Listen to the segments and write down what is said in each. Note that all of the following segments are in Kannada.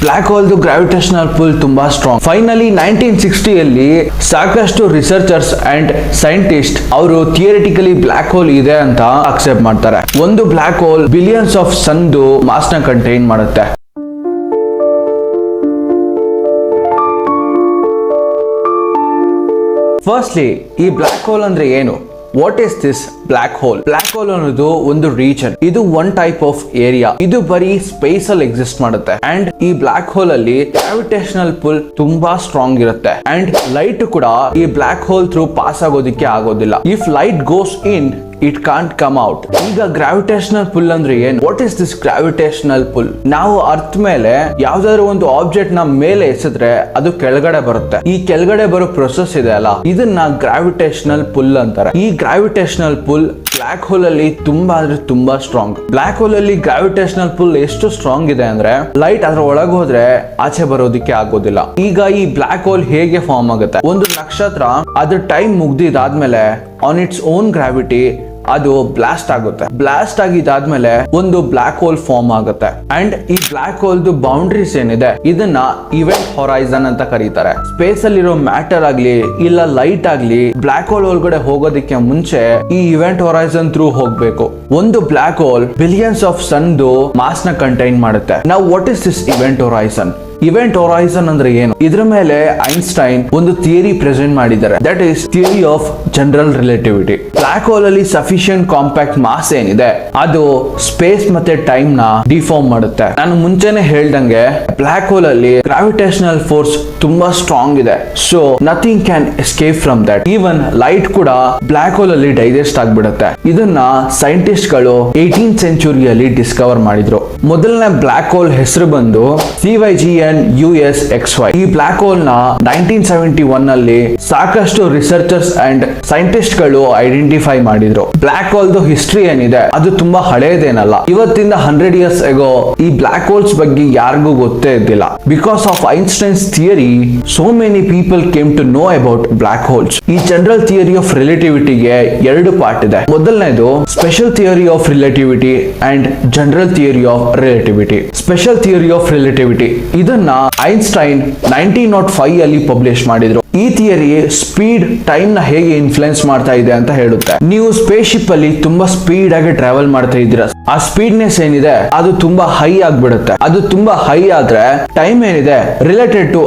ಬ್ಲಾಕ್ ಹೋಲ್ ಗ್ರಾವಿಟೇಷನಲ್ ಪುಲ್ ತುಂಬಾ ಸ್ಟ್ರಾಂಗ್. ಫೈನಲಿ 1960 ಸಾಕಷ್ಟು ರಿಸರ್ಚರ್ಸ್ ಅಂಡ್ ಸೈಂಟಿಸ್ಟ್ ಅವರು ಥಿಯರಿಟಿಕಲಿ ಬ್ಲಾಕ್ ಹೋಲ್ ಇದೆ ಅಂತ ಅಕ್ಸೆಪ್ಟ್ ಮಾಡ್ತಾರೆ. ಒಂದು black hole billions of sun mass ನ ಕಂಟೈನ್ ಮಾಡುತ್ತೆ. ಫಸ್ಟ್ಲಿ ಈ ಬ್ಲಾಕ್ ಹೋಲ್ ಅಂದ್ರೆ ಏನು? What is this black hole? Black hole ಅನ್ನೋದು ಒಂದು ರೀಜನ್, ಇದು ಒನ್ ಟೈಪ್ ಆಫ್ ಏರಿಯಾ. ಇದು ಬರೀ ಸ್ಪೇಸ್ ಅಲ್ಲಿ ಎಕ್ಸಿಸ್ಟ್ ಮಾಡುತ್ತೆ. ಅಂಡ್ ಈ ಬ್ಲಾಕ್ ಹೋಲ್ ಅಲ್ಲಿ ಗ್ರಾವಿಟೇಷನಲ್ ಪುಲ್ ತುಂಬಾ ಸ್ಟ್ರಾಂಗ್ ಇರುತ್ತೆ. ಅಂಡ್ ಲೈಟ್ ಕೂಡ ಈ ಬ್ಲಾಕ್ ಹೋಲ್ ಥ್ರೂ ಪಾಸ್ ಆಗೋದಿಕ್ಕೆ ಆಗೋದಿಲ್ಲ. If light goes in it can't come out. ಈಗ ಗ್ರಾವಿಟೇಷನಲ್ ಪುಲ್ ಅಂದ್ರೆ ಏನು? What is this gravitational full? ನಾವು ಅರ್ತ್ ಮೇಲೆ ಯಾವ್ದಾದ್ರು ಒಂದು ಆಬ್ಜೆಕ್ಟ್ ನ ಮೇಲೆ ಎಸೆದ್ರೆ ಅದು ಕೆಳಗಡೆ ಬರುತ್ತೆ. ಈ ಕೆಳಗಡೆ ಬರೋ ಪ್ರೊಸೆಸ್ ಇದೆ ಅಲ್ಲ, ಇದನ್ನ ಗ್ರಾವಿಟೇಷನಲ್ ಪುಲ್ ಅಂತಾರೆ. ಈ ಗ್ರಾವಿಟೇಷನಲ್ ಪುಲ್ ಬ್ಲಾಕ್ ಹೋಲ್ ಅಲ್ಲಿ ತುಂಬಾ ಅಂದ್ರೆ ತುಂಬಾ ಸ್ಟ್ರಾಂಗ್. ಬ್ಲಾಕ್ ಹೋಲ್ ಅಲ್ಲಿ ಗ್ರಾವಿಟೇಷನಲ್ ಪುಲ್ ಎಷ್ಟು ಸ್ಟ್ರಾಂಗ್ ಇದೆ ಅಂದ್ರೆ ಲೈಟ್ ಅದ್ರ ಒಳಗೆ ಹೋದ್ರೆ ಆಚೆ ಬರೋದಿಕ್ಕೆ ಆಗೋದಿಲ್ಲ. ಈಗ ಈ ಬ್ಲಾಕ್ ಹೋಲ್ ಹೇಗೆ ಫಾರ್ಮ್ ಆಗುತ್ತೆ? ಒಂದು ನಕ್ಷತ್ರ ಅದ್ರ ಟೈಮ್ ಮುಗ್ದಿದಾದ್ಮೇಲೆ ಆನ್ ಇಟ್ಸ್ ಓನ್ ಗ್ರಾವಿಟಿ ಅದು ಬ್ಲಾಸ್ಟ್ ಆಗುತ್ತೆ. ಬ್ಲಾಸ್ಟ್ ಆಗಿದ್ದಾದ್ಮೇಲೆ ಒಂದು ಬ್ಲಾಕ್ ಹೋಲ್ ಫಾರ್ಮ್ ಆಗುತ್ತೆ. ಅಂಡ್ ಈ ಬ್ಲಾಕ್ ಹೋಲ್ ಬೌಂಡ್ರೀಸ್ ಏನಿದೆ ಇದನ್ನ ಇವೆಂಟ್ ಹೊರೈಸನ್ ಅಂತ ಕರೀತಾರೆ. ಸ್ಪೇಸ್ ಅಲ್ಲಿರೋ ಮ್ಯಾಟರ್ ಆಗ್ಲಿ ಇಲ್ಲ ಲೈಟ್ ಆಗ್ಲಿ ಬ್ಲಾಕ್ ಹೋಲ್ ಒಳಗಡೆ ಹೋಗೋದಕ್ಕೆ ಮುಂಚೆ ಈ ಇವೆಂಟ್ ಹೊರೈಸನ್ ಥ್ರೂ ಹೋಗ್ಬೇಕು. ಒಂದು black hole billions of sun mass ನ ಕಂಟೈನ್ ಮಾಡುತ್ತೆ. ನಾವು what is this event horizon? Event horizon ಅಂದ್ರೆ ಏನು? ಇದ್ರ ಮೇಲೆ ಐನ್ಸ್ಟೈನ್ ಒಂದು ಥಿಯರಿ ಪ್ರೆಸೆಂಟ್ ಮಾಡಿದ್ದಾರೆ. That is theory of general relativity. Black hole ಅಲ್ಲಿ ಸಫಿಶಿಯಂಟ್ ಕಾಂಪ್ಯಾಕ್ಟ್ ಮಾಸ್ ಏನಿದೆ ಅದು ಸ್ಪೇಸ್ ಮತ್ತೆ ಟೈಮ್ ನ ಡಿಫಾರ್ಮ್ ಮಾಡುತ್ತೆ. ನಾನು ಮುಂಚೆನೆ ಹೇಳ್ದಂಗೆ ಬ್ಲಾಕ್ ಹೋಲ್ ಅಲ್ಲಿ ಗ್ರಾವಿಟೇಷನಲ್ ಫೋರ್ಸ್ ತುಂಬಾ ಸ್ಟ್ರಾಂಗ್ ಇದೆ. So nothing can escape from that. Even light ಕೂಡ ಬ್ಲಾಕ್ ಹೋಲ್ ಅಲ್ಲಿ ಡೈಜೆಸ್ಟ್ ಆಗ್ಬಿಡುತ್ತೆ. ಇದನ್ನ ಸೈಂಟಿಸ್ಟ್ ಗಳು 18th ಸೆಂಚುರಿಯಲ್ಲಿ ಡಿಸ್ಕವರ್ ಮಾಡಿದ್ರು. ಮೊದಲನೇ ಬ್ಲಾಕ್ ಹೋಲ್ ಹೆಸರು ಬಂದು CYGN USXY. ಈ ಬ್ಲಾಕ್ ಹೋಲ್ ನ 1971 ನಲ್ಲಿ ಸಾಕಷ್ಟು ರಿಸರ್ಚರ್ಸ್ ಅಂಡ್ ಸೈಂಟಿಸ್ಟ್ ಗಳು ಐಡೆಂಟಿಫೈ ಮಾಡಿದ್ರು. ಬ್ಲಾಕ್ ಹೋಲ್ ಹಿಸ್ಟ್ರಿ ಏನಿದೆ ಅದು ತುಂಬಾ ಹಳೇದೇನಲ್ಲ. ಇವತ್ತಿಂದ 100 years ago ಈ ಬ್ಲಾಕ್ ಹೋಲ್ಸ್ ಬಗ್ಗೆ ಯಾರಿಗೂ ಗೊತ್ತೇ ಇದ್ದಿಲ್ಲ. Because of Einstein's theory so many people came to know about black holes. ಈ ಜನರಲ್ ಥಿಯರಿ ಆಫ್ ರಿಲೇಟಿವಿಟಿಗೆ ಎರಡು ಪಾರ್ಟ್ ಇದೆ. ಮೊದಲನೇದು special theory of relativity and general theory of relativity. Special theory of relativity ಇದನ್ನ ಐನ್ಸ್ಟೈನ್ 1905 ಅಲ್ಲಿ ಪಬ್ಲಿಷ್ ಮಾಡಿದ್ರು. ಈ ಥಿಯರಿ ಸ್ಪೀಡ್ ಟೈಮ್ ನ ಹೇಗೆ ಇನ್ಫ್ಲುಯೆನ್ಸ್ ಮಾಡ್ತಾ ಇದೆ ಅಂತ ಹೇಳುತ್ತೆ. ನೀವು ಸ್ಪೇಸ್ ಶಿಪ್ ಅಲ್ಲಿ ತುಂಬಾ ಸ್ಪೀಡ್ ಆಗಿ ಟ್ರಾವೆಲ್ ಮಾಡ್ತಾ ಇದ್ದೀರಾ, ಆ ಸ್ಪೀಡ್ನೆಸ್ ಏನಿದೆ ಅದು ತುಂಬಾ ಹೈ ಆಗ್ಬಿಡುತ್ತೆ. ಅದು ತುಂಬಾ ಹೈ ಆದ್ರೆ ಟೈಮ್ ಏನಿದೆ ರಿಲೇಟೆಡ್ ಟು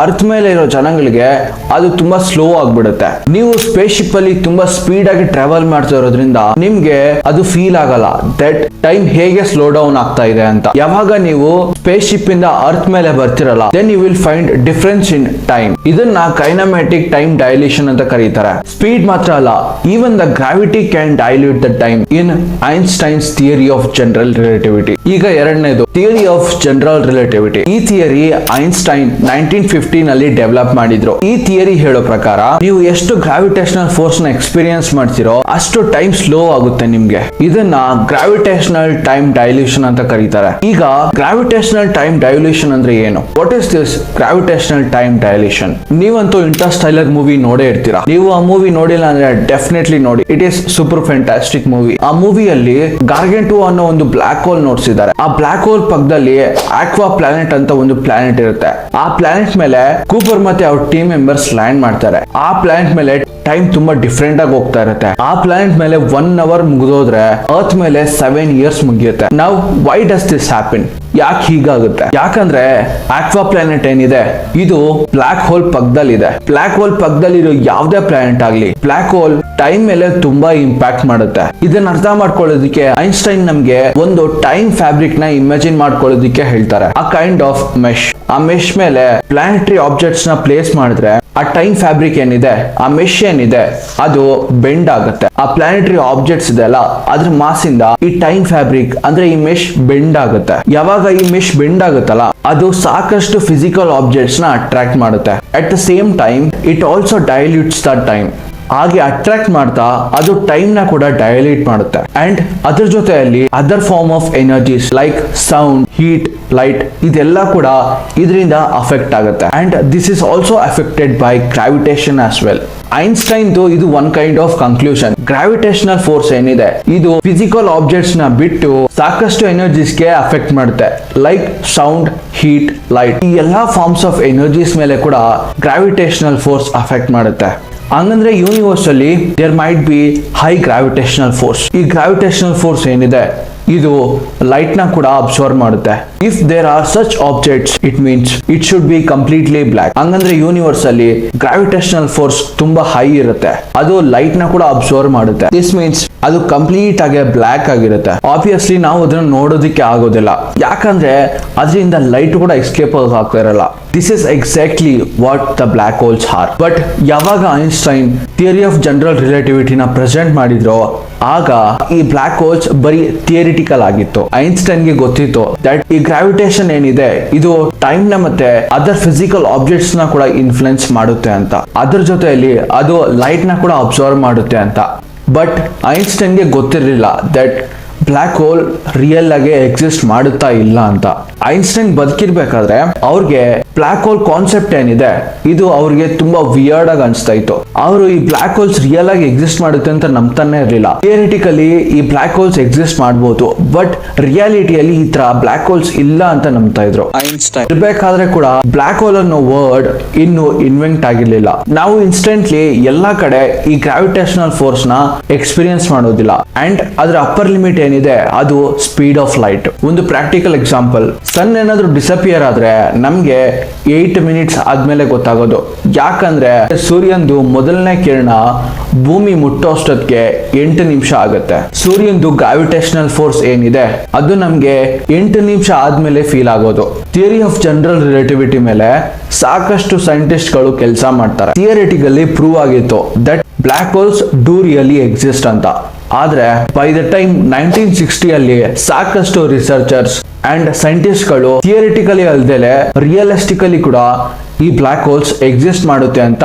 ಅರ್ತ್ ಮೇಲೆ ಇರೋ ಜನಗಳಿಗೆ ಅದು ತುಂಬಾ ಸ್ಲೋ ಆಗ್ಬಿಡುತ್ತೆ. ನೀವು ಸ್ಪೇಸ್ ಶಿಪ್ ಅಲ್ಲಿ ತುಂಬಾ ಸ್ಪೀಡ್ ಆಗಿ ಟ್ರಾವೆಲ್ ಮಾಡ್ತಾ ಇರೋದ್ರಿಂದ ನಿಮ್ಗೆ ಅದು ಫೀಲ್ ಆಗಲ್ಲ ದಟ್ ಟೈಮ್ ಹೇಗೆ ಸ್ಲೋ ಡೌನ್ ಆಗ್ತಾ ಇದೆ ಅಂತ. ಯಾವಾಗ ನೀವು ಸ್ಪೇಸ್ ಶಿಪ್ ಇಂದ ಅರ್ತ್ ಮೇಲೆ ಬರ್ತಿರಲ್ಲ then you will find difference in time. ಇದನ್ನ ಕೈನಮ್ಯಾಟಿಕ್ ಟೈಮ್ ಡೈಲೇಷನ್ ಅಂತ ಕರೀತಾರೆ. ಸ್ಪೀಡ್ ಮಾತ್ರ ಅಲ್ಲ, even the gravity can dilute the time in Einstein's theory of general relativity. ಈಗ ಎರಡನೇದು ಥಿಯರಿ ಆಫ್ ಜನರಲ್ ರಿಲೇಟಿವಿಟಿ. ಈ ಥಿಯರಿ ಐನ್ಸ್ಟೈನ್ 1950 ನಲ್ಲಿ ಡೆವಲಪ್ ಮಾಡಿದ್ರು. ಈ ಥಿಯರಿ ಹೇಳೋ ಪ್ರಕಾರ ನೀವು ಎಷ್ಟು ಗ್ರಾವಿಟೇಷನಲ್ ಫೋರ್ಸ್ ನ ಎಕ್ಸ್ಪೀರಿಯನ್ಸ್ ಮಾಡ್ತಿರೋ ಅಷ್ಟು ಟೈಮ್ ಸ್ಲೋ ಆಗುತ್ತೆ ನಿಮ್ಗೆ. ಇದನ್ನ ಗ್ರಾವಿಟೇಷನಲ್ ಟೈಮ್ ಡೈಲ್ಯೂಷನ್ ಅಂತ ಕರೀತಾರೆ. ಈಗ ಗ್ರಾವಿಟೇಷನಲ್ ಟೈಮ್ ಡೈಲ್ಯೂಷನ್ ಅಂದ್ರೆ ಏನು? What is this gravitational time dilution? ನೀವಂತೂ ಇಂಟರ್ಸ್ಟೆಲ್ಲರ್ ಮೂವಿ ನೋಡೇ ಇರ್ತೀರಾ. ನೀವು ಆ ಮೂವಿ ನೋಡಿಲ್ಲ ಅಂದ್ರೆ ಡೆಫಿನೆಟ್ಲಿ ನೋಡಿ. It is super fantastic movie. ಆ ಮೂವಿಯಲ್ಲಿ ಗಾರ್ಗೆಂಟು ಅನ್ನೋ ಒಂದು ಬ್ಲಾಕ್ ಹೋಲ್ ನೋಡ್ಸಿದ್ದಾರೆ. ಆ ಬ್ಲಾಕ್ ಹೋಲ್ ಪಕ್ಕದಲ್ಲಿ ಆಕ್ವಾ ಪ್ಲಾನೆಟ್ ಅಂತ ಒಂದು ಪ್ಲಾನೆಟ್ ಇರುತ್ತೆ. ಆ ಪ್ಲಾನೆಟ್ ಮೇಲೆ ಕೂಪರ್ ಮತ್ತೆ ಅವ್ರ ಟೀಮ್ ಮೆಂಬರ್ಸ್ ಲ್ಯಾಂಡ್ ಮಾಡ್ತಾರೆ. ಆ ಪ್ಲಾನೆಟ್ ಮೇಲೆ ಟೈಮ್ ತುಂಬಾ ಡಿಫ್ರೆಂಟ್ ಆಗಿ ಹೋಗ್ತಾ ಇರುತ್ತೆ. ಆ ಪ್ಲಾನೆಟ್ ಮೇಲೆ 1 hour ಮುಗಿದೋದ್ರೆ ಅರ್ತ್ ಮೇಲೆ 7 years ಮುಗಿಯುತ್ತೆ. ನಾವು ವೈ ಡಸ್ ದಿಸ್ ಹ್ಯಾಪನ್? ಯಾಕೆ ಹೀಗಾಗುತ್ತೆ? ಯಾಕಂದ್ರೆ ಆಕ್ವಾ ಪ್ಲಾನೆಟ್ ಏನಿದೆ ಇದು ಬ್ಲಾಕ್ ಹೋಲ್ ಪಕ್ಕದಲ್ಲಿದೆ. ಬ್ಲಾಕ್ ಹೋಲ್ ಪಕ್ಕದಲ್ಲಿರೋ ಯಾವ್ದೇ ಪ್ಲಾನೆಟ್ ಆಗ್ಲಿ ಬ್ಲಾಕ್ ಹೋಲ್ ಟೈಮ್ ಮೇಲೆ ತುಂಬಾ ಇಂಪ್ಯಾಕ್ಟ್ ಮಾಡುತ್ತೆ. ಇದನ್ನ ಅರ್ಥ ಮಾಡ್ಕೊಳ್ಳೋದಕ್ಕೆ ಐನ್ಸ್ಟೈನ್ ನಮ್ಗೆ ಒಂದು ಟೈಮ್ ಫ್ಯಾಬ್ರಿಕ್ ನ ಇಮ್ಯಾಜಿನ್ ಮಾಡ್ಕೊಳ್ಳೋದಕ್ಕೆ ಹೇಳ್ತಾರೆ. ಆ ಕೈಂಡ್ ಆಫ್ ಮೆಶ್. ಆ ಮೆಶ್ ಮೇಲೆ ಪ್ಲಾನೆಟರಿ ಆಬ್ಜೆಕ್ಟ್ಸ್ ನ ಪ್ಲೇಸ್ ಮಾಡಿದ್ರೆ ಆ ಟೈಮ್ ಫ್ಯಾಬ್ರಿಕ್ ಏನಿದೆ ಆ ಮೆಶ್ ಏನಿದೆ ಅದು ಬೆಂಡ್ ಆಗುತ್ತೆ. ಆ ಪ್ಲಾನೆಟರಿ ಆಬ್ಜೆಕ್ಟ್ಸ್ ಇದೆ ಅಲ್ಲ ಅದ್ರ ಮಾಸ್ ಇಂದ ಈ ಟೈಮ್ ಫ್ಯಾಬ್ರಿಕ್ ಅಂದ್ರೆ ಈ ಮೆಶ್ ಬೆಂಡ್ ಆಗುತ್ತೆ. ಯಾವಾಗ ಈ ಮೆಶ್ ಬೆಂಡ್ ಆಗುತ್ತಲ್ಲ ಅದು ಸಾಕಷ್ಟು ಫಿಸಿಕಲ್ ಆಬ್ಜೆಕ್ಟ್ಸ್ ನ ಅಟ್ರಾಕ್ಟ್ ಮಾಡುತ್ತೆ. At the same time it also dilutes the time. ಹಾಗೆ ಅಟ್ರಾಕ್ಟ್ ಮಾಡ್ತಾ ಅದು ಟೈಮ್ ನ ಕೂಡ ಡೈಲೇಟ್ ಮಾಡುತ್ತೆ. ಅಂಡ್ ಅದ್ರ ಜೊತೆಯಲ್ಲಿ other form of energies like sound, heat, light ಇದೆಲ್ಲ ಕೂಡ ಇದರಿಂದ ಅಫೆಕ್ಟ್ ಆಗುತ್ತೆ. And this is also affected by gravitation as well. Einstein ಇದು one kind of conclusion. Gravitational force ಏನಿದೆ ಇದು ಫಿಸಿಕಲ್ ಆಬ್ಜೆಕ್ಟ್ಸ್ ನ ಬಿಟ್ಟು ಸಾಕಷ್ಟು ಎನರ್ಜೀಸ್ಗೆ ಅಫೆಕ್ಟ್ ಮಾಡುತ್ತೆ, ಲೈಕ್ ಸೌಂಡ್, ಹೀಟ್, ಲೈಟ್. ಈ ಎಲ್ಲಾ ಫಾರ್ಮ್ಸ್ ಆಫ್ ಎನರ್ಜೀಸ್ ಮೇಲೆ ಕೂಡ ಗ್ರಾವಿಟೇಷನಲ್ ಫೋರ್ಸ್ ಅಫೆಕ್ಟ್ ಮಾಡುತ್ತೆ. ಹಂಗಂದ್ರೆ ಯೂನಿವರ್ಸ್ ಅಲ್ಲಿ there might be high gravitational force. ಈ ಗ್ರಾವಿಟೇಷನಲ್ ಫೋರ್ಸ್ ಏನಿದೆ ಇದು ಲೈಟ್ ನ ಕೂಡ ಅಬ್ಸರ್ವ್ ಮಾಡುತ್ತೆ. If there are such objects it means it should be completely black. ಹಂಗಂದ್ರೆ ಯೂನಿವರ್ಸ್ ಅಲ್ಲಿ ಗ್ರಾವಿಟೇಷನಲ್ ಫೋರ್ಸ್ ತುಂಬಾ ಹೈ ಇರುತ್ತೆ, ಅದು ಲೈಟ್ ನ ಕೂಡ ಅಬ್ಸರ್ವ್ ಮಾಡುತ್ತೆ. ದಿಸ್ ಮೀನ್ಸ್ ಅದು ಕಂಪ್ಲೀಟ್ ಆಗಿ ಬ್ಲಾಕ್ ಆಗಿರುತ್ತೆ. ಆಬ್ವಿಯಸ್ಲಿ ನಾವು ಅದನ್ನ ನೋಡೋದಕ್ಕೆ ಆಗೋದಿಲ್ಲ, ಯಾಕಂದ್ರೆ ಅದರಿಂದ ಲೈಟ್ ಕೂಡ ಎಸ್ಕೇಪ್ ಆಗ್ತಾ ಇರಲ್ಲ. This is exactly what the black holes are. But ಯಾವಾಗ ಐನ್ಸ್ಟೈನ್ ಥಿಯರಿ ಆಫ್ ಜನರಲ್ ರಿಲೇಟಿವಿಟಿನ ಪ್ರೆಸೆಂಟ್ ಮಾಡಿದ್ರು ಆಗ ಈ ಬ್ಲಾಕ್ ಹೋಲ್ಸ್ ಬರೀ ಥಿಯರಿಟಿಕಲ್ ಆಗಿತ್ತು. ಐನ್ಸ್ಟೈನ್ ಗೆ ಗೊತ್ತಿತ್ತು ದಟ್ ಈ ಗ್ರಾವಿಟೇಷನ್ ಏನಿದೆ ಇದು ಟೈಮ್ ನ ಮತ್ತೆ ಅದರ್ ಫಿಸಿಕಲ್ ಆಬ್ಜೆಕ್ಟ್ಸ್ ನ ಕೂಡ ಇನ್ಫ್ಲುಯೆನ್ಸ್ ಮಾಡುತ್ತೆ ಅಂತ, ಅದ್ರ ಜೊತೆಯಲ್ಲಿ ಅದು ಲೈಟ್ ನ ಕೂಡ ಅಬ್ಸರ್ವ್ ಮಾಡುತ್ತೆ ಅಂತ. ಬಟ್ ಐನ್ಸ್ಟೈನ್ ಗೆ ಗೊತ್ತಿರಲಿಲ್ಲ ದಟ್ ಬ್ಲಾಕ್ ಹೋಲ್ ರಿಯಲ್ ಆಗಿ ಎಕ್ಸಿಸ್ಟ್ ಮಾಡುತ್ತಾ ಇಲ್ಲ ಅಂತ. ಐನ್ಸ್ಟೈನ್ ಬದುಕಿರ್ಬೇಕಾದ್ರೆ ಅವ್ರಿಗೆ ಬ್ಲಾಕ್ ಹೋಲ್ ಕಾನ್ಸೆಪ್ಟ್ ಏನಿದೆ ಇದು ಅವ್ರಿಗೆ ತುಂಬಾ ವಿಯರ್ಡ್ ಆಗಿ ಅನಿಸ್ತಾ ಇತ್ತು. ಅವರು ಈ ಬ್ಲಾಕ್ ಹೋಲ್ಸ್ ರಿಯಲ್ ಆಗಿ ಎಕ್ಸಿಸ್ಟ್ ಮಾಡುತ್ತೆ ಅಂತ ನಂಬ್ತಾನೆ ಇರಲಿಲ್ಲ. ಥಿಯರಿಟಿಕಲಿ ಈ ಬ್ಲಾಕ್ ಹೋಲ್ಸ್ ಎಕ್ಸಿಸ್ಟ್ ಮಾಡಬಹುದು, ಬಟ್ ರಿಯಾಲಿಟಿಯಲ್ಲಿ ಈ ತರ ಬ್ಲಾಕ್ ಹೋಲ್ಸ್ ಇಲ್ಲ ಅಂತ ನಂಬ್ತಾ ಇದ್ರು. ಐನ್ಸ್ಟೈನ್ ಇರ್ಬೇಕಾದ್ರೆ ಕೂಡ ಬ್ಲಾಕ್ ಹೋಲ್ ಅನ್ನೋ ವರ್ಡ್ ಇನ್ನು ಇನ್ವೆಂಟ್ ಆಗಿರ್ಲಿಲ್ಲ. ನಾವು ಇನ್ಸ್ಟೆಂಟ್ಲಿ ಎಲ್ಲಾ ಕಡೆ ಈ ಗ್ರಾವಿಟೇಷನಲ್ ಫೋರ್ಸ್ ನ ಎಕ್ಸ್ಪೀರಿಯನ್ಸ್ ಮಾಡೋದಿಲ್ಲ. ಅಂಡ್ ಅದರ ಅಪ್ಪರ್ ಲಿಮಿಟ್ ಏನಿದೆ ಅದು ಸ್ಪೀಡ್ ಆಫ್ ಲೈಟ್. ಒಂದು ಪ್ರಾಕ್ಟಿಕಲ್ ಎಕ್ಸಾಂಪಲ್, ಸನ್ ಏನಾದ್ರೂ ಡಿಸಪಿಯರ್ ಆದ್ರೆ ನಮ್ಗೆ 8 ಮಿನಿಟ್ಸ್ ಆದ್ಮೇಲೆ ಗೊತ್ತಾಗೋದು, ಯಾಕಂದ್ರೆ ಸೂರ್ಯಂದು ಮೊದಲನೇ ಕಿರಣ ಭೂಮಿ ಮುಟ್ಟೋಷ್ಟೊತ್ತಿಗೆ 8 ನಿಮಿಷ ಆಗುತ್ತೆ. ಸೂರ್ಯಂದು ಗ್ರಾವಿಟೇಷನಲ್ ಫೋರ್ಸ್ ಏನಿದೆ ಅದು ನಮ್ಗೆ 8 ನಿಮಿಷ ಆದ್ಮೇಲೆ ಫೀಲ್ ಆಗೋದು. ಥಿಯರಿ ಆಫ್ ಜನರಲ್ ರಿಲೇಟಿವಿಟಿ ಮೇಲೆ ಸಾಕಷ್ಟು ಸೈಂಟಿಸ್ಟ್ ಗಳು ಕೆಲಸ ಮಾಡ್ತಾರೆ. ಥಿಯರಿಟಿಕಲಿ ಪ್ರೂವ್ ಆಗಿತ್ತು that black holes do really exist ಅಂತ. ಆದ್ರೆ ಬೈ ದ ಟೈಮ್ 1960 ಅಲ್ಲಿ ಸಾಕಷ್ಟು ರಿಸರ್ಚರ್ಸ್ ಅಂಡ್ ಸೈಂಟಿಸ್ಟ್ ಗಳು ಥಿಯರಿಟಿಕಲಿ ಅಲ್ದೇಲೆ ರಿಯಲಿಸ್ಟಿಕಲಿ ಕೂಡ ಈ ಬ್ಲಾಕ್ ಹೋಲ್ಸ್ ಎಕ್ಸಿಸ್ಟ್ ಮಾಡುತ್ತೆ ಅಂತ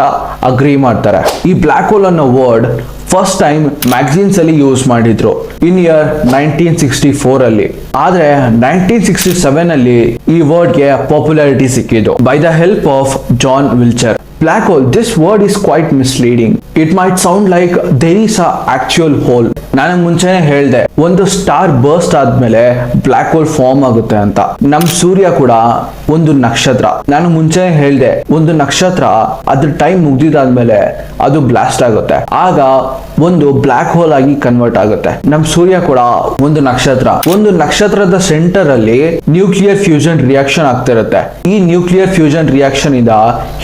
ಅಗ್ರಿ ಮಾಡ್ತಾರೆ. ಈ ಬ್ಲಾಕ್ ಹೋಲ್ ಅನ್ನೋ ವರ್ಡ್ ಫಸ್ಟ್ ಟೈಮ್ ಮ್ಯಾಗಝೀನ್ಸ್ ಅಲ್ಲಿ ಯೂಸ್ ಮಾಡಿದ್ರು ಇನ್ ಇಯರ್ 1964 ಅಲ್ಲಿ. ಆದ್ರೆ 1967 ಅಲ್ಲಿ ಈ ವರ್ಡ್ ಗೆ ಪಾಪ್ಯುಲಾರಿಟಿ ಸಿಕ್ಕಿದ್ದು by the help of John Wilcher. Black hole, this word is quite misleading. It might sound like there is a actual hole. ನಾನು ಮುಂಚೆನೆ ಹೇಳ್ದೆ ಒಂದು ಸ್ಟಾರ್ ಬರ್ಸ್ಟ್ ಆದ್ಮೇಲೆ ಬ್ಲಾಕ್ ಹೋಲ್ ಫಾರ್ಮ್ ಆಗುತ್ತೆ ಅಂತ. ನಮ್ ಸೂರ್ಯ ಕೂಡ ಒಂದು ನಕ್ಷತ್ರ. ನಾನು ಮುಂಚೆನೆ ಹೇಳ್ದೆ ಒಂದು ನಕ್ಷತ್ರ ಅದ್ರ ಟೈಮ್ ಮುಗ್ದಿದಾದ್ಮೇಲೆ ಅದು ಬ್ಲಾಸ್ಟ್ ಆಗುತ್ತೆ, ಆಗ ಒಂದು ಬ್ಲಾಕ್ ಹೋಲ್ ಆಗಿ ಕನ್ವರ್ಟ್ ಆಗುತ್ತೆ. ನಮ್ ಸೂರ್ಯ ಕೂಡ ಒಂದು ನಕ್ಷತ್ರ. ಒಂದು ನಕ್ಷತ್ರದ ಸೆಂಟರ್ ಅಲ್ಲಿ ನ್ಯೂಕ್ಲಿಯರ್ ಫ್ಯೂಷನ್ ರಿಯಾಕ್ಷನ್ ಆಗ್ತಿರುತ್ತೆ. ಈ ನ್ಯೂಕ್ಲಿಯರ್ ಫ್ಯೂಷನ್ ರಿಯಾಕ್ಷನ್ ಇಂದ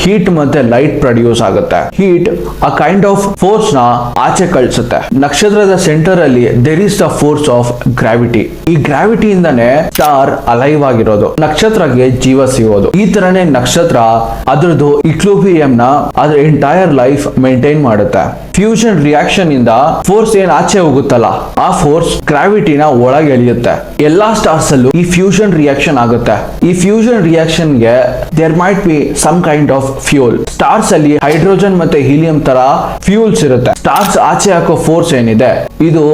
ಹೀಟ್ ಮತ್ತೆ ಲೈಟ್ ಪ್ರೊಡ್ಯೂಸ್ ಆಗುತ್ತೆ. ಹೀಟ್ ಆ ಕೈಂಡ್ ಆಫ್ ಫೋರ್ಸ್ ನ ಆಚೆ ಕಳಿಸುತ್ತೆ. ನಕ್ಷತ್ರದ ಸೆಂಟರ್ ಅಲ್ಲಿ there is the force of gravity. ಈ ಗ್ರಾವಿಟಿ ಇಂದಾನೆ ಸ್ಟಾರ್ ಅಲೈವ್ ಆಗಿರೋದು, ನಕ್ಷತ್ರಕ್ಕೆ ಜೀವ ಸಿಗೋದು. ಈ ತರನೇ ನಕ್ಷತ್ರ ಅದ್ರದ್ದು ಇಕ್ಲೋಬಿಯಂ ನ ಅದ್ರ ಎಂಟೈರ್ ಲೈಫ್ ಮೇಂಟೈನ್ ಮಾಡುತ್ತೆ. ಫ್ಯೂಷನ್ ರಿಯಾಕ್ಷನ್ ಇಂದ ಫೋರ್ಸ್ ಏನ್ ಆಚೆ ಹೋಗುತ್ತಲ್ಲ ಆ ಫೋರ್ಸ್ ಗ್ರಾವಿಟಿನ ಒಳಗೆ ಎಳೆಯುತ್ತೆ. ಎಲ್ಲಾ ಸ್ಟಾರ್ಸ್ ಅಲ್ಲೂ ಈ ಫ್ಯೂಷನ್ ರಿಯಾಕ್ಷನ್ ಆಗುತ್ತೆ. ಈ ಫ್ಯೂಷನ್ ರಿಯಾಕ್ಷನ್ ಗೆ there might be some kind of fuel. Stars ಅಲ್ಲಿ ಹೈಡ್ರೋಜನ್ ಮತ್ತೆ ಹೀಲಿಯಂ ತರ ಫ್ಯೂಲ್ಸ್ ಇರುತ್ತೆ. ಸ್ಟಾರ್ಸ್ ಆಚೆ ಹಾಕೋ ಫೋರ್ಸ್ ಏನಿದೆ ಇದು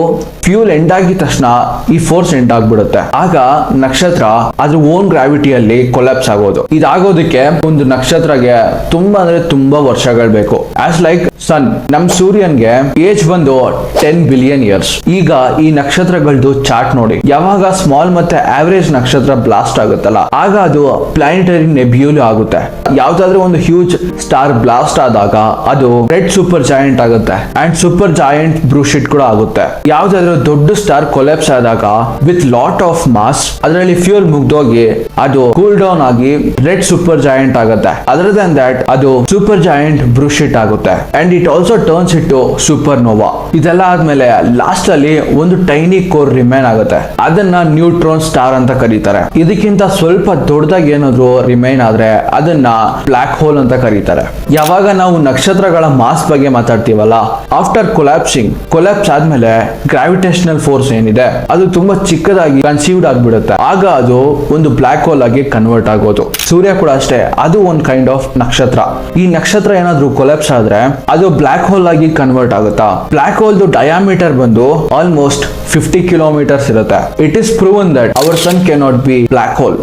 ಫ್ಯೂಲ್ ಎಂಡ್ ಆಗಿದ ತಕ್ಷಣ ಈ ಫೋರ್ಸ್ ಎಂಡ್ ಆಗ್ಬಿಡುತ್ತೆ. ಆಗ ನಕ್ಷತ್ರ ಅದ್ರ ಓನ್ ಗ್ರಾವಿಟಿಯಲ್ಲಿ ಕೊಲ್ಯಾಪ್ಸ್ ಆಗೋದು. ಇದಾಗೋದಕ್ಕೆ ಒಂದು ನಕ್ಷತ್ರಗೆ ತುಂಬಾ ಅಂದ್ರೆ ತುಂಬಾ ವರ್ಷಗಳು ಬೇಕು. ಆಸ್ ಲೈಕ್ ಸನ್, ನಮ್ ಸೂರ್ಯನ್ಗೆ ಏಜ್ ಬಂದು 10 ಬಿಲಿಯನ್ ಇಯರ್ಸ್. ಈಗ ಈ ನಕ್ಷತ್ರಗಳದ್ದು ಚಾರ್ಟ್ ನೋಡಿ. ಯಾವಾಗ ಸ್ಮಾಲ್ ಮತ್ತೆ ಆವರೇಜ್ ನಕ್ಷತ್ರ ಬ್ಲಾಸ್ಟ್ ಆಗುತ್ತಲ್ಲ ಆಗ ಅದು ಪ್ಲಾನೆಟರಿ ನೆಬ್ಯೂಲ್ ಆಗುತ್ತೆ. ಯಾವ್ದಾದ್ರೂ ಒಂದು ಹ್ಯೂಜ್ ಸ್ಟಾರ್ ಬ್ಲಾಸ್ಟ್ ಆದಾಗ ಅದು ರೆಡ್ ಸೂಪರ್ ಜಾಯಿಂಟ್ ಆಗುತ್ತೆ ಅಂಡ್ ಸೂಪರ್ ಜಾಯಿಂಟ್ ಬ್ರೂಷಿಟ್ ಕೂಡ ಆಗುತ್ತೆ. ಯಾವ್ದಾದ್ರೂ ದೊಡ್ಡ ಸ್ಟಾರ್ ಕೊಲ್ಯಾಪ್ಸ್ ಆದಾಗ ವಿತ್ ಲಾಟ್ ಆಫ್ ಮಾಸ್ ಅದರಲ್ಲಿ ಫ್ಯೂಲ್ ಮುಗ್ದೋಗಿ ಅದು ಕೂಲ್ ಡೌನ್ ಆಗಿ ರೆಡ್ ಸೂಪರ್ ಜಾಯಿಂಟ್ ಆಗುತ್ತೆ. ಅದರ್ ದನ್ ದಟ್ ಅದು ಸೂಪರ್ ಜಾಯಿಂಟ್ ಬ್ರೂಷಿಟ್ ಆಗುತ್ತೆ and it also turns it to supernova. ಇದೆಲ್ಲ ಆದ್ಮೇಲೆ ಲಾಸ್ಟ್ ಅಲ್ಲಿ ಒಂದು ಟೈನಿ ಕೋರ್ ರಿಮೈನ್ ಆಗುತ್ತೆ. ಅದನ್ನ ನ್ಯೂಟ್ರಾನ್ ಸ್ಟಾರ್ ಅಂತ ಕರೀತಾರೆ. ಇದಕ್ಕಿಂತ ಸ್ವಲ್ಪ ದೊಡ್ಡದಾಗಿ ಏನಾದ್ರು ರಿಮೈನ್ ಆದ್ರೆ ಅದನ್ನ ಬ್ಲಾಕ್ ಹೋಲ್ ಅಂತ ಕರೀತಾರೆ. ಯಾವಾಗ ನಾವು ನಕ್ಷತ್ರಗಳ ಮಾಸ್ ಬಗ್ಗೆ ಮಾತಾಡ್ತೀವಲ್ಲ, ಆಫ್ಟರ್ ಕೊಲ್ಯಾಪ್ಸ್ ಆದ್ಮೇಲೆ ಗ್ರಾವಿಟಿ ಗ್ರಾವಿಟೇಷನಲ್ ಫೋರ್ಸ್ ಏನಿದೆ ಅದು ತುಂಬಾ ಚಿಕ್ಕದಾಗಿ ಕನ್ಸೀವ್ಡ್ ಆಗ್ಬಿಡುತ್ತೆ. ಆಗ ಅದು ಒಂದು ಬ್ಲಾಕ್ ಹೋಲ್ ಆಗಿ ಕನ್ವರ್ಟ್ ಆಗೋದು. ಸೂರ್ಯ ಕೂಡ ಅಷ್ಟೇ, ಅದು ಒಂದ್ ಕೈಂಡ್ ಆಫ್ ನಕ್ಷತ್ರ. ಈ ನಕ್ಷತ್ರ ಏನಾದ್ರೂ ಕೊಲೆಪ್ಸ್ ಆದ್ರೆ ಅದು ಬ್ಲಾಕ್ ಹೋಲ್ ಆಗಿ ಕನ್ವರ್ಟ್ ಆಗುತ್ತಾ. ಬ್ಲಾಕ್ ಹೋಲ್ ಡಯಾಮೀಟರ್ ಬಂದು ಆಲ್ಮೋಸ್ಟ್ 50 ಕಿಲೋಮೀಟರ್ಸ್ ಇರುತ್ತೆ. It is proven that our sun can not be black hole.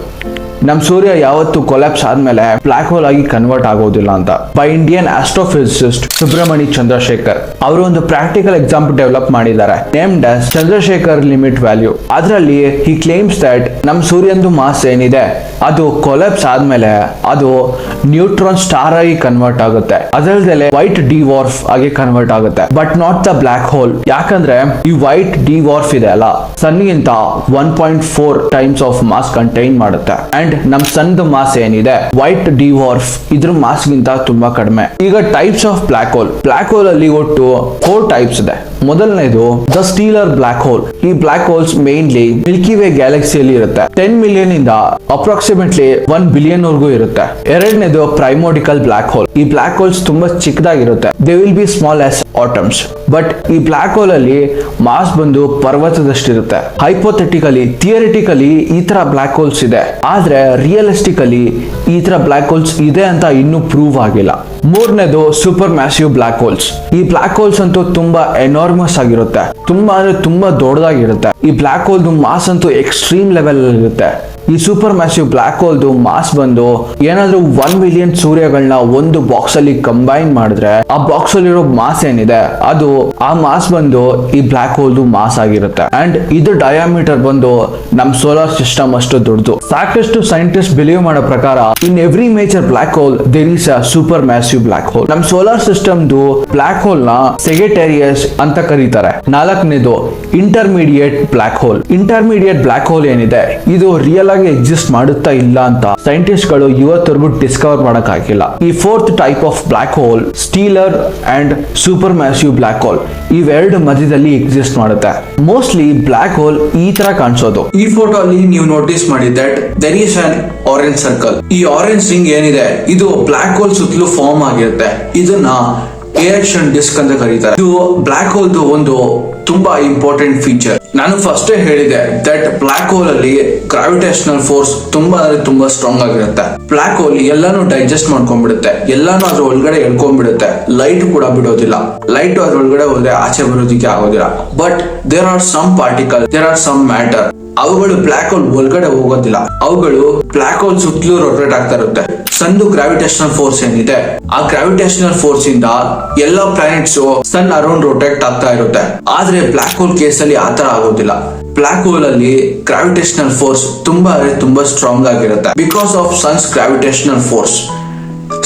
ನಮ್ ಸೂರ್ಯ ಯಾವತ್ತು ಕೊಲಾಪ್ಸ್ ಆದ್ಮೇಲೆ ಬ್ಲಾಕ್ ಹೋಲ್ ಆಗಿ ಕನ್ವರ್ಟ್ ಆಗೋದಿಲ್ಲ ಅಂತ by Indian astrophysicist Subramani Chandrasekhar ಅವರು ಒಂದು ಪ್ರಾಕ್ಟಿಕಲ್ ಎಕ್ಸಾಂಪಲ್ ಡೆವಲಪ್ ಮಾಡಿದ್ದಾರೆ, named as Chandrasekhar limit value. ಅದರಲ್ಲಿ ಹಿ ಕ್ಲೇಮ್ಸ್ ದಟ್ ನಮ್ ಸೂರ್ಯಂದು ಮಾಸ್ ಏನಿದೆ ಅದು ಕೊಲಾಪ್ಸ್ ಆದ್ಮೇಲೆ ಅದು ನ್ಯೂಟ್ರಾನ್ ಸ್ಟಾರ್ ಆಗಿ ಕನ್ವರ್ಟ್ ಆಗುತ್ತೆ. ಅದಲ್ಲದೆ ವೈಟ್ ಡಿವಾರ್ಫ್ ಆಗಿ ಕನ್ವರ್ಟ್ ಆಗುತ್ತೆ, but not the black hole. ಯಾಕಂದ್ರೆ ಈ ವೈಟ್ ಡಿವಾರ್ಫ್ ಇದೆ ಅಲ್ಲ, ಸನ್ಗಿಂತ 1.4 ಟೈಮ್ಸ್ ಆಫ್ ಮಾಸ್ ಕಂಟೈನ್ ಮಾಡುತ್ತೆ. ಅಂಡ್ ನಮ್ ಸನ್ದ ಮಾಸ್ ಏನಿದೆ ವೈಟ್ ಡಿವಾರ್ಫ್ ಇದ್ರ ಮಾಸ್ ಗಿಂತ ತುಂಬಾ ಕಡಿಮೆ. ಈಗ types of black hole. Black hole ಅಲ್ಲಿ ಒಟ್ಟು 4 ಟೈಪ್ಸ್ ಇದೆ. ಮೊದಲನೇದು ದ ಸ್ಟೀಲರ್ ಬ್ಲಾಕ್ ಹೋಲ್. ಈ black holes mainly Milky Way ಗ್ಯಾಲಕ್ಸಿಯಲ್ಲಿ ಇರುತ್ತೆ. 10 ಮಿಲಿಯನ್ ಇಂದ ಅಪ್ರಾಕ್ಸಿಮೇಟ್ಲಿ 1 ಬಿಲಿಯನ್ ವರೆಗೂ ಇರುತ್ತೆ. ಎರಡನೇದು ಪ್ರೈಮೋಡಿಕಲ್ ಬ್ಲಾಕ್ ಹೋಲ್. ಈ ಬ್ಲಾಕ್ ಹೋಲ್ಸ್ ತುಂಬಾ ಚಿಕ್ಕದಾಗಿರುತ್ತೆ. They will be small as atoms. But ಈ ಬ್ಲಾಕ್ ಹೋಲ್ ಅಲ್ಲಿ ಮಾಸ್ ಬಂದು ಪರ್ವತದಷ್ಟಿರುತ್ತೆ. ಹೈಪೋಥೆಟಿಕಲಿ ಥಿಯರಿಟಿಕಲಿ ಈ ತರ ಬ್ಲಾಕ್ ಹೋಲ್ಸ್ ಇದೆ, ಆದ್ರೆ ರಿಯಲಿಸ್ಟಿಕಲಿ ಈ ತರ ಬ್ಲಾಕ್ ಹೋಲ್ಸ್ ಇದೆ ಅಂತ ಇನ್ನೂ ಪ್ರೂವ್ ಆಗಿಲ್ಲ. ಮೂರನೇದು ಸೂಪರ್ ಮ್ಯಾಸಿವ್ ಬ್ಲಾಕ್ ಹೋಲ್ಸ್. ಈ ಬ್ಲಾಕ್ ಹೋಲ್ಸ್ ಅಂತೂ ತುಂಬಾ ಎನಾರ್ಮಸ್ ಆಗಿರುತ್ತೆ, ತುಂಬಾ ಅಂದ್ರೆ ತುಂಬಾ ದೊಡ್ಡದಾಗಿರುತ್ತೆ. ಈ ಬ್ಲಾಕ್ ಹೋಲ್ದು ಮಾಸ್ ಅಂತೂ ಎಕ್ಸ್ಟ್ರೀಮ್ ಲೆವೆಲ್ ಅಲ್ಲಿ ಇರುತ್ತೆ. ಈ ಸೂಪರ್ ಮ್ಯಾಸಿವ್ ಬ್ಲಾಕ್ ಹೋಲ್ದು ಮಾಸ್ ಬಂದು ಏನಾದ್ರೂ 1 ಮಿಲಿಯನ್ ಸೂರ್ಯಗಳನ್ನ ಒಂದು ಬಾಕ್ಸ್ ಅಲ್ಲಿ ಕಂಬೈನ್ ಮಾಡಿದ್ರೆ ಆ ಬಾಕ್ಸ್ ಅಲ್ಲಿರೋ ಮಾಸ್ ಏನಿದೆ ಅದು ಆ ಮಾಸ್ ಬಂದು ಈ ಬ್ಲಾಕ್ ಹೋಲ್ದು ಮಾಸ್ ಆಗಿರುತ್ತೆ. ಅಂಡ್ ಇದು ಡಯಾಮೀಟರ್ ಬಂದು ನಮ್ ಸೋಲಾರ್ ಸಿಸ್ಟಮ್ ಅಷ್ಟು ದೊಡ್ಡದು. ಸಾಕಷ್ಟು ಸೈಂಟಿಸ್ಟ್ ಬಿಲೀವ್ ಮಾಡೋ ಪ್ರಕಾರ in every major black hole there is a super massive black hole. ನಮ್ ಸೋಲಾರ್ ಸಿಸ್ಟಮ್ದು ಬ್ಲಾಕ್ ಹೋಲ್ ನ ಸೆಗೆಟೇರಿಯಸ್ ಅಂತ ಕರೀತಾರೆ. ನಾಲ್ಕನೇದು intermediate black hole. Intermediate black hole ಏನಿದೆ ಇದು ರಿಯಲ್ ಆಗಿ ಎಕ್ಸಿಸ್ಟ್ ಮಾಡುತ್ತಾ ಇಲ್ಲ ಅಂತ ಸೈಂಟಿಸ್ಟ್ ಗಳು ಇವತ್ತರೆಗೂ ಡಿಸ್ಕವರ್ ಮಾಡಕ್ ಆಗಿಲ್ಲ. ಈ 4th type of black hole stellar and super massive black hole ಇವೆರಡು ಮಧ್ಯದಲ್ಲಿ ಎಕ್ಸಿಸ್ಟ್ ಮಾಡುತ್ತೆ. ಮೋಸ್ಟ್ಲಿ ಬ್ಲಾಕ್ ಹೋಲ್ ಈ ತರ ಕಾಣಿಸೋದು. ಈ ಫೋಟೋ ಅಲ್ಲಿ ನೀವು ನೋಟಿಸ್ ಮಾಡಿ that there is an orange circle. ಈ ಆರೆಂಜ್ ರಿಂಗ್ ಏನಿದೆ ಇದು ಬ್ಲಾಕ್ ಹೋಲ್ ಸುತ್ತಲೂ ಫಾರ್ಮ್ ಆಗಿರುತ್ತೆ. ಇದನ್ನ ಏರೆಕ್ಷನ್ ಡಿಸ್ಕ್ ಅಂತ ಕರೀತಾರೆ. ಇದು ಬ್ಲಾಕ್ ಹೋಲ್ದು ಒಂದು ತುಂಬಾ ಇಂಪಾರ್ಟೆಂಟ್ ಫೀಚರ್. ನಾನು ಫಸ್ಟ್ ಹೇಳಿದೆ ದಟ್ ಬ್ಲಾಕ್ ಹೋಲ್ ಅಲ್ಲಿ ಗ್ರಾವಿಟೇಷನಲ್ ಫೋರ್ಸ್ ತುಂಬಾ ಅಂದ್ರೆ ತುಂಬಾ ಸ್ಟ್ರಾಂಗ್ ಆಗಿರುತ್ತೆ. ಬ್ಲಾಕ್ ಹೋಲ್ ಎಲ್ಲಾನು ಡೈಜೆಸ್ಟ್ ಮಾಡ್ಕೊಂಡ್ಬಿಡುತ್ತೆ, ಎಲ್ಲಾನು ಅದ್ರ ಒಳಗಡೆ ಎಳ್ಕೊಂಡ್ಬಿಡುತ್ತೆ. ಲೈಟ್ ಕೂಡ ಬಿಡೋದಿಲ್ಲ, ಲೈಟ್ ಅದ್ರ ಒಳಗಡೆ ಹೋದ್ರೆ ಆಚೆ ಬರೋದಿಕ್ಕೆ ಆಗೋದಿಲ್ಲ. But there are some particle, there are some matter, ಅವುಗಳು ಬ್ಲಾಕ್ ಹೋಲ್ ಒಳಗಡೆ ಹೋಗೋದಿಲ್ಲ. ಅವುಗಳು ಬ್ಲಾಕ್ ಹೋಲ್ ಸುತ್ತಲೂ ರೊಟೇಟ್ ಆಗ್ತಾ ಇರುತ್ತೆ. ಸನ್ ಗ್ರಾವಿಟೇಷನಲ್ ಫೋರ್ಸ್ ಏನಿದೆ ಆ ಗ್ರಾವಿಟೇಷನಲ್ ಫೋರ್ಸ್ ಇಂದ ಎಲ್ಲಾ ಪ್ಲಾನೆಟ್ಸ್ ಸನ್ ಅರೌಂಡ್ ರೊಟೇಟ್ ಆಗ್ತಾ ಇರುತ್ತೆ. ಆದ್ರೆ ಬ್ಲಾಕ್ ಹೋಲ್ ಕೇಸ್ ಅಲ್ಲಿ ಆತರ ಆಗೋದಿಲ್ಲ. ಬ್ಲಾಕ್ ಹೋಲ್ ಅಲ್ಲಿ ಗ್ರಾವಿಟೇಷನಲ್ ಫೋರ್ಸ್ ತುಂಬಾ ಅಂದ್ರೆ ತುಂಬಾ ಸ್ಟ್ರಾಂಗ್ ಆಗಿರುತ್ತೆ. Because of sun's gravitational force,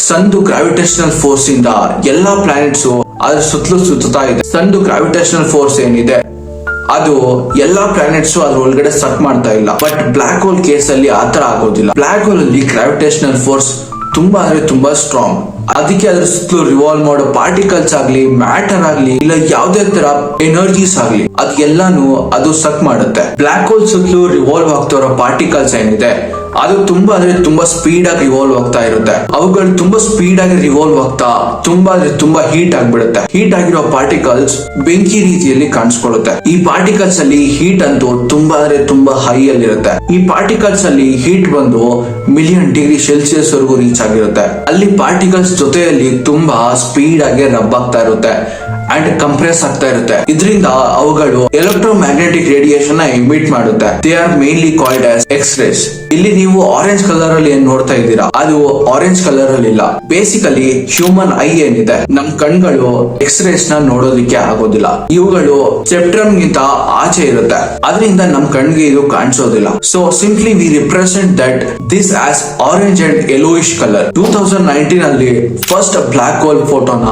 ಸನ್ದು ಗ್ರಾವಿಟೇಷನಲ್ ಫೋರ್ಸ್ ಇಂದ ಎಲ್ಲಾ ಪ್ಲಾನೆಟ್ಸ್ ಅದ್ರ ಸುತ್ತಲೂ ಸುತ್ತಾ ಇದೆ. ಸನ್ದು ಗ್ರಾವಿಟೇಷನಲ್ ಫೋರ್ಸ್ ಏನಿದೆ ಅದು ಎಲ್ಲಾ ಪ್ಲಾನೆಟ್ಸ್ ಅದ್ರ ಒಳಗಡೆ ಸಕ್ ಮಾಡ್ತಾ ಇಲ್ಲ. ಬಟ್ ಬ್ಲಾಕ್ ಹೋಲ್ ಕೇಸ್ ಅಲ್ಲಿ ಆತರ ಆಗೋದಿಲ್ಲ. ಬ್ಲಾಕ್ ಹೋಲ್ ಅಲ್ಲಿ ಗ್ರಾವಿಟೇಷನಲ್ ಫೋರ್ಸ್ ತುಂಬಾ ಅಂದ್ರೆ ತುಂಬಾ ಸ್ಟ್ರಾಂಗ್. ಅದಕ್ಕೆ ಅದ್ರ ಸುತ್ತಲೂ ರಿವಾಲ್ವ್ ಮಾಡೋ ಪಾರ್ಟಿಕಲ್ಸ್ ಆಗ್ಲಿ, ಮ್ಯಾಟರ್ ಆಗ್ಲಿ, ಇಲ್ಲ ಯಾವುದೇ ತರ ಎನರ್ಜೀಸ್ ಆಗ್ಲಿ ಅದೆಲ್ಲಾನು ಅದು ಸಕ್ ಮಾಡುತ್ತೆ. ಬ್ಲಾಕ್ ಹೋಲ್ ಸುತ್ತಲೂ ರಿವಾಲ್ವ್ ಆಗ್ತಾ ಇರೋ ಪಾರ್ಟಿಕಲ್ಸ್ ಏನಿದೆ ಅದು ತುಂಬಾ ಅಂದ್ರೆ ತುಂಬಾ ಸ್ಪೀಡ್ ಆಗಿ ರಿವಾಲ್ವ್ ಆಗ್ತಾ ಇರುತ್ತೆ. ಅವುಗಳು ತುಂಬಾ ಸ್ಪೀಡ್ ಆಗಿ ರಿವಾಲ್ವ್ ಆಗ್ತಾ ತುಂಬಾ ಅಂದ್ರೆ ತುಂಬಾ ಹೀಟ್ ಆಗ್ಬಿಡುತ್ತೆ. ಹೀಟ್ ಆಗಿರೋ ಪಾರ್ಟಿಕಲ್ಸ್ ಬೆಂಕಿ ರೀತಿಯಲ್ಲಿ ಕಾಣಿಸ್ಕೊಳ್ಳುತ್ತೆ. ಈ ಪಾರ್ಟಿಕಲ್ಸ್ ಅಲ್ಲಿ ಹೀಟ್ ಅಂತೂ ತುಂಬಾ ಅಂದ್ರೆ ತುಂಬಾ ಹೈ ಅಲ್ಲಿ ಇರುತ್ತೆ. ಈ ಪಾರ್ಟಿಕಲ್ಸ್ ಅಲ್ಲಿ ಹೀಟ್ ಬಂದು ಮಿಲಿಯನ್ ಡಿಗ್ರಿ ಸೆಲ್ಸಿಯಸ್ ವರೆಗೂ ರೀಚ್ ಆಗಿರುತ್ತೆ. ಅಲ್ಲಿ ಪಾರ್ಟಿಕಲ್ಸ್ ಜೊತೆಯಲ್ಲಿ ತುಂಬಾ ಸ್ಪೀಡ್ ಆಗಿ ರಬ್ ಆಗ್ತಾ ಇರುತ್ತೆ ಅಂಡ್ ಕಂಪ್ರೆಸ್ ಆಗ್ತಾ ಇರುತ್ತೆ. ಇದರಿಂದ ಅವುಗಳು ಎಲೆಕ್ಟ್ರೋಮ್ಯಾಗ್ನೆಟಿಕ್ ರೇಡಿಯೇಷನ್ ನ ಎಮಿಟ್ ಮಾಡುತ್ತೆ. They are mainly called as X-race. ಇಲ್ಲಿ ನೀವು ಆರೆಂಜ್ ಕಲರ್ ಅಲ್ಲಿ ಏನ್ ನೋಡ್ತಾ ಇದ್ದೀರಾ ಅದು ಆರೆಂಜ್ ಕಲರ್ ಅಲ್ಲಿ ಇಲ್ಲ. ಬೇಸಿಕಲಿ ಹ್ಯೂಮನ್ ಐ ಏನಿದೆ ನಮ್ ಕಣ್ಗಳು ಎಕ್ಸ್-ರೇಸ್ ನ ನೋಡೋದಿಕ್ಕೆ ಆಗೋದಿಲ್ಲ. ಇವುಗಳು ಸೆಪ್ಟ್ರಮ್ ಗಿಂತ ಆಚೆ ಇರುತ್ತೆ, ಅದರಿಂದ ನಮ್ ಕಣ್ಗೆ ಇದು ಕಾಣಿಸೋದಿಲ್ಲ. So simply we represent that this as orange and yellowish colour. 2019 ಅಲ್ಲಿ ಫಸ್ಟ್ ಬ್ಲಾಕ್ ಹೋಲ್ ಫೋಟೋನ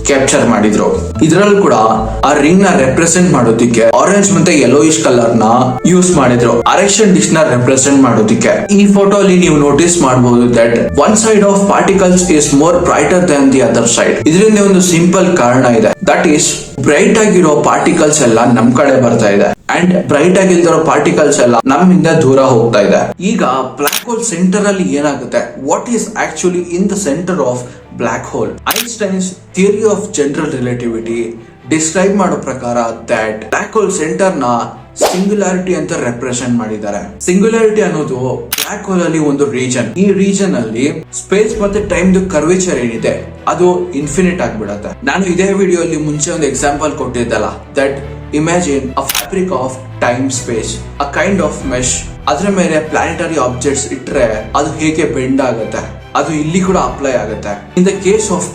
ಕ್ಯಾಪ್ಚರ್ ಮಾಡಿದ್ರು. ಇದ್ರಲ್ಲಿ ಕೂಡ ಆ ರಿಂಗ್ ನ ರೆಪ್ರೆಸೆಂಟ್ ಮಾಡೋದಿಕ್ಕೆ ಆರೆಂಜ್ ಮತ್ತೆ ಯೆಲ್ಲೋಯಿಶ್ ಕಲರ್ ನ ಯೂಸ್ ಮಾಡಿದ್ರು. ಅರೆಕ್ಷನ್ ಡಿಸ್ಕ್ ನ ರೆಪ್ರೆಸೆಂಟ್ ಮಾಡೋದಿಕ್ಕೆ. ಈ ಫೋಟೋ ಅಲ್ಲಿ ನೀವು ನೋಟಿಸ್ ಮಾಡಬಹುದು that one side of particles is more brighter Dhan the other side. ಇದರಿಂದ ಒಂದು ಸಿಂಪಲ್ ಕಾರಣ ಇದೆ, ದಟ್ ಈಸ್ ಬ್ರೈಟ್ ಆಗಿರೋ ಪಾರ್ಟಿಕಲ್ಸ್ ಎಲ್ಲ ನಮ್ ಕಡೆ ಬರ್ತಾ ಇದೆ ಅಂಡ್ ಬ್ರೈಟ್ ಆಗಿಲ್ದಿರೋ ಪಾರ್ಟಿಕಲ್ಸ್ ಎಲ್ಲ ನಮ್ಮಿಂದ ದೂರ ಹೋಗ್ತಾ ಇದೆ. ಈಗ ಬ್ಲಾಕ್ ಹೋಲ್ ಸೆಂಟರ್ ಅಲ್ಲಿ ಏನಾಗುತ್ತೆ, what is actually in the center of black hole? Einstein's theory of general relativity describe ಮಾಡೋ ಪ್ರಕಾರ ದಟ್ ಬ್ಲಾಕ್ ಹೋಲ್ ಸೆಂಟರ್ ನ ಸಿಂಗ್ಯುಲಾರಿಟಿ ಅಂತ ರೆಪ್ರೆಸೆಂಟ್ ಮಾಡಿದ್ದಾರೆ. ಸಿಂಗ್ಯುಲಾರಿಟಿ ಅನ್ನೋದು ಬ್ಲಾಕ್ ಹೋಲ್ ಅಲ್ಲಿ ಒಂದು ರೀಜನ್. ಈ ರೀಜನ್ ಅಲ್ಲಿ ಸ್ಪೇಸ್ ಮತ್ತೆ ಟೈಮ್ ಕರ್ವೇಚರ್ ಏನಿದೆ ಅದು ಇನ್ಫಿನಿಟ್ ಆಗ್ಬಿಡತ್ತೆ. ನಾನು ಇದೇ ವಿಡಿಯೋ ಅಲ್ಲಿ ಮುಂಚೆ ಒಂದು ಎಕ್ಸಾಂಪಲ್ ಕೊಟ್ಟಿದ್ದಲ್ಲ, that imagine a fabric of time space, a kind of mesh. ಅದ್ರ ಮೇಲೆ ಪ್ಲಾನೆಟರಿ ಆಬ್ಜೆಕ್ಟ್ಸ್ ಇಟ್ರೆ ಅದು ಹೇಗೆ ಬೆಂಡ್ ಆಗುತ್ತೆ, ಅದು ಇಲ್ಲಿ ಕೂಡ ಅಪ್ಲೈ ಆಗುತ್ತೆ. In the case of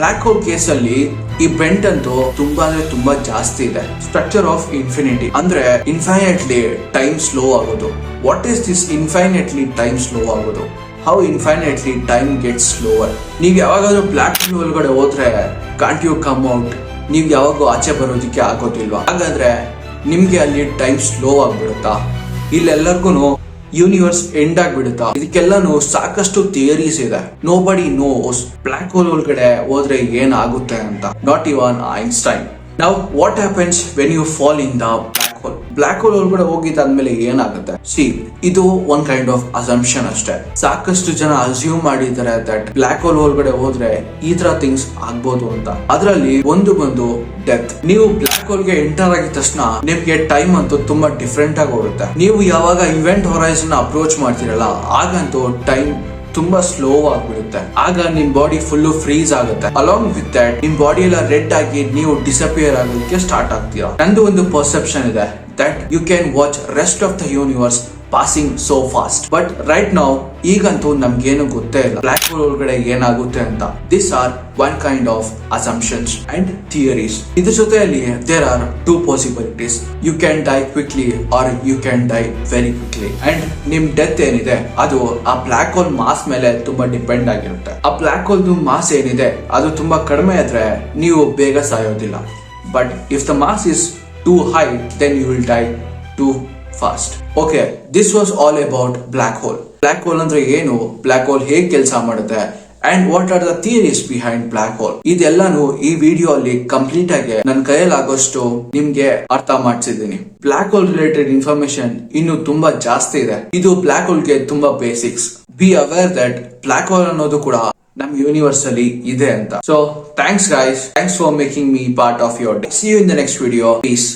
black hole case ಅಲ್ಲಿ ಈ ಬೆಂಟ್ ಅಂತೂ ತುಂಬಾ ಜಾಸ್ತಿ ಇದೆ. ಸ್ಟ್ರಕ್ಚರ್ ಆಫ್ ಇನ್ಫಿನಿಟಿ ಅಂದ್ರೆ ಇನ್ಫೈನೈಟ್ಲಿ ಟೈಮ್ ಸ್ಲೋ ಆಗೋದು. What is this infinitely time slow ಆಗೋದು? How infinitely time gets slower? ನೀವ್ ಯಾವಾಗಾದ್ರೂ ಬ್ಲಾಕ್ ಹೋಲ್ ಒಳಗಡೆ ಹೋದ್ರೆ ಕಾಂಟ್ ಯು ಕಮ್ ಔಟ್? ನೀವ್ ಯಾವಾಗೂ ಆಚೆ ಬರೋದಿಕ್ಕೆ ಆಗೋದಿಲ್ವಾ? ಹಾಗಾದ್ರೆ ನಿಮ್ಗೆ ಅಲ್ಲಿ ಟೈಮ್ ಸ್ಲೋ ಆಗ್ಬಿಡುತ್ತಾ? ಇಲ್ಲೆಲ್ಲರಿಗೂ ಯೂನಿವರ್ಸ್ ಎಂಡ್ ಆಗ್ಬಿಡುತ್ತಾ? ಇದಕ್ಕೆಲ್ಲಾನು ಸಾಕಷ್ಟು ಥಿಯರೀಸ್ ಇದೆ. ನೋ ಬಡಿ ನೋಸ್ ಬ್ಲಾಕ್ ಹೋಲ್ ಒಳಗಡೆ ಹೋದ್ರೆ ಏನಾಗುತ್ತೆ ಅಂತ. Not even Einstein. Now what happens when you fall in the black hole? Black hole ಒಳಗಡೆ ಹೋಗಿದ್ದಾದ್ಮೇಲೆ ಏನಾಗುತ್ತೆ? ಸಿ, ಇದು ಒಂದ್ ಕೈಂಡ್ ಆಫ್ ಅಸಂಪ್ಷನ್ ಅಷ್ಟೇ. ಸಾಕಷ್ಟು ಜನ ಅಸ್ಯೂಮ್ ಮಾಡಿದ್ದಾರೆ ದಟ್ ಬ್ಲಾಕ್ ಹೋಲ್ ಒಳಗಡೆ ಹೋದ್ರೆ ಈ ತರ ಥಿಂಗ್ಸ್ ಆಗ್ಬೋದು ಅಂತ. ಅದರಲ್ಲಿ ಒಂದು ಬಂದು ಡೆತ್. ನೀವು ಬ್ಲಾಕ್ ಹೋಲ್ ಗೆ ಎಂಟರ್ ಆಗಿದ ತಕ್ಷಣ ನಿಮ್ಗೆ ಟೈಮ್ ಅಂತೂ ತುಂಬಾ ಡಿಫ್ರೆಂಟ್ ಆಗಿ ಹೋಗುತ್ತೆ. ನೀವು ಯಾವಾಗ ಇವೆಂಟ್ ಹೊರೈಸನ್ ಅಪ್ರೋಚ್ ಮಾಡ್ತೀರಲ್ಲ, ಆಗಂತೂ ಟೈಮ್ ತುಂಬಾ ಸ್ಲೋ ಆಗ್ಬಿಡುತ್ತೆ. ಆಗ ನಿಮ್ ಬಾಡಿ ಫುಲ್ ಫ್ರೀಸ್ ಆಗುತ್ತೆ. ಅಲಾಂಗ್ ವಿತ್ ದಟ್ ನಿಮ್ ಬಾಡಿ ಎಲ್ಲ ರೆಡ್ ಆಗಿ ನೀವು ಡಿಸಪಿಯರ್ ಆಗೋದಕ್ಕೆ ಸ್ಟಾರ್ಟ್ ಆಗ್ತೀರಾ. ನಂದು ಒಂದು ಪರ್ಸೆಪ್ಷನ್ ಇದೆ that you can watch rest of the universe passing so fast. But right now ಈಗಂತೂ ನಮ್ಗೇನು ಗೊತ್ತೇ ಇಲ್ಲ ಬ್ಲಾಕ್ ಹೋಲ್ ಒಳಗಡೆ ಏನಾಗುತ್ತೆ ಅಂತ. This are one kind of assumptions and theories. ಇದ್ರ ಜೊತೆಯಲ್ಲಿ there are two possibilities. You can die quickly or you can die very quickly. And ನಿಮ್ ಡೆತ್ ಏನಿದೆ ಅದು ಆ ಬ್ಲಾಕ್ ಹೋಲ್ ಮಾಸ್ ಮೇಲೆ ತುಂಬಾ ಡಿಪೆಂಡ್ ಆಗಿರುತ್ತೆ. ಆ ಬ್ಲಾಕ್ ಹೋಲ್ ಮಾಸ್ ಏನಿದೆ ಅದು ತುಂಬಾ ಕಡಿಮೆ ಇದ್ರೆ ನೀವು ಬೇಗ ಸಾಯೋದಿಲ್ಲ. But if the mass is too high, then you will die too fast. Okay, this was all about black hole. Black hole ಅಂದ್ರೆ ಏನು, ಬ್ಲಾಕ್ ಹೋಲ್ ಹೇಗೆ ಕೆಲಸ ಮಾಡುತ್ತೆ, and what are the theories behind black hole? ಇದೆಲ್ಲಾನು ಈ ವಿಡಿಯೋ ಅಲ್ಲಿ ಕಂಪ್ಲೀಟ್ ಆಗಿ ನನ್ನ ಕೈಯಲ್ಲಾಗೋಷ್ಟು ನಿಮ್ಗೆ ಅರ್ಥ ಮಾಡಿಸಿದ್ದೀನಿ. ಬ್ಲಾಕ್ ಹೋಲ್ ರಿಲೇಟೆಡ್ ಇನ್ಫಾರ್ಮೇಶನ್ ಇನ್ನು ತುಂಬಾ ಜಾಸ್ತಿ ಇದೆ. ಇದು ಬ್ಲಾಕ್ ಹೋಲ್ ಗೆ ತುಂಬಾ basics. Be aware that black hole ಅನ್ನೋದು ಕೂಡ ನಮ್ ಯೂನಿವರ್ಸ್ ಅಲ್ಲಿ ಇದೆ ಅಂತ. So thanks guys, thanks for making me part of your day. See you in the next video. Piece.